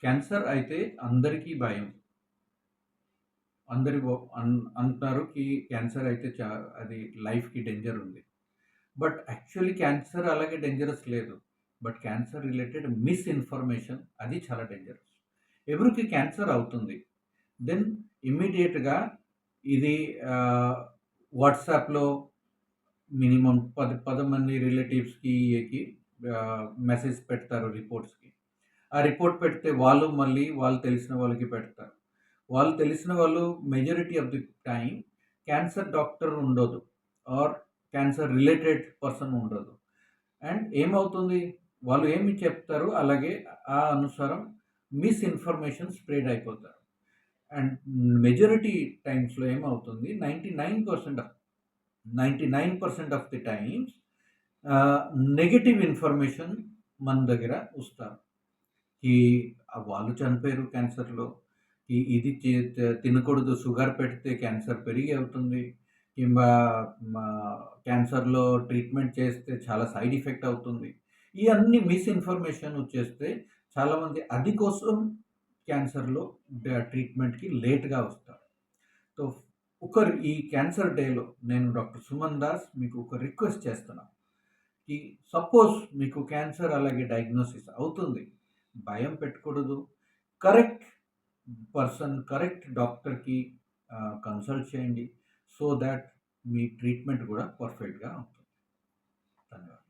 Cancer అయితే అందరికీ భయం. అందరి ఒ అన్ అంటున్నారు కి క్యాన్సర్ అయితే అది లైఫ్‌కి డేంజర్ ఉంది. బట్ యాక్చువల్లీ క్యాన్సర్ అలాగే డేంజరస్ లేదు. బట్ క్యాన్సర్ రిలేటెడ్ మిస్‌ఇన్ఫర్మేషన్ అది చాలా డేంజరస్. ఎవరికి క్యాన్సర్ అవుతుంది. దెన్ ఇమ్మీడియేట్‌గా ఇది వాట్సాప్‌లో మినిమమ్ 10 మంది రిలేటివ్స్‌కి మెసేజ్ పెడతారు రిపోర్ట్స్‌కి. ఆ రిపోర్ట్ పెడితే వాళ్ళు మళ్ళీ వాళ్ళు తెలిసిన వాళ్ళకి పెడతారు. వాళ్ళు తెలిసిన వాళ్ళు majority of the time cancer doctor ఉండదు. ఆర్ క్యాన్సర్ రిలేటెడ్ పర్సన్ ఉండదు. అండ్ ఏమవుతుంది? వాళ్ళు ఏమి చెప్తారో అలాగే ఆ అనుసారం మిస్‌ఇన్ఫర్మేషన్ స్ప్రెడ్ అయిపోతారు. అండ్ మెజారిటీ టైమ్స్‌లో ఏమవుతుంది 99% ఆఫ్ ది టైమ్స్ ఆహ్, నెగెటివ్ ఇన్ఫర్మేషన్ మన దగ్గర వస్తారు. ఈ వాళ్ళు చనిపోయారు క్యాన్సర్‌లో. ఇది తినకూడదు. షుగర్ పెడితే క్యాన్సర్ పెరిగి అవుతుంది. కింబా మా క్యాన్సర్‌లో ట్రీట్మెంట్ చేస్తే చాలా సైడ్ ఎఫెక్ట్ అవుతుంది. ఇయన్నీ మిస్‌ఇన్ఫర్మేషన్ వచ్చేస్తే చాలామంది అది కోసం క్యాన్సర్‌లో ట్రీట్మెంట్‌కి లేట్‌గా వస్తారు. సో, ఈ క్యాన్సర్ డేలో నేను డాక్టర్ సుమన్ దాస్ మీకు ఒక రిక్వెస్ట్ చేస్తున్నా. ఈ సపోజ్ మీకు క్యాన్సర్ అలాగే డయాగ్నోసిస్ అవుతుంది. భయం పెట్టుకూడదు. కరెక్ట్ కరెక్ట్ డాక్టర్‌కి కన్సల్ట్ చేయండి. సో థాట్ మీ ట్రీట్మెంట్ కూడా పర్ఫెక్ట్‌గా అవుతుంది. ధన్యవాదాలు.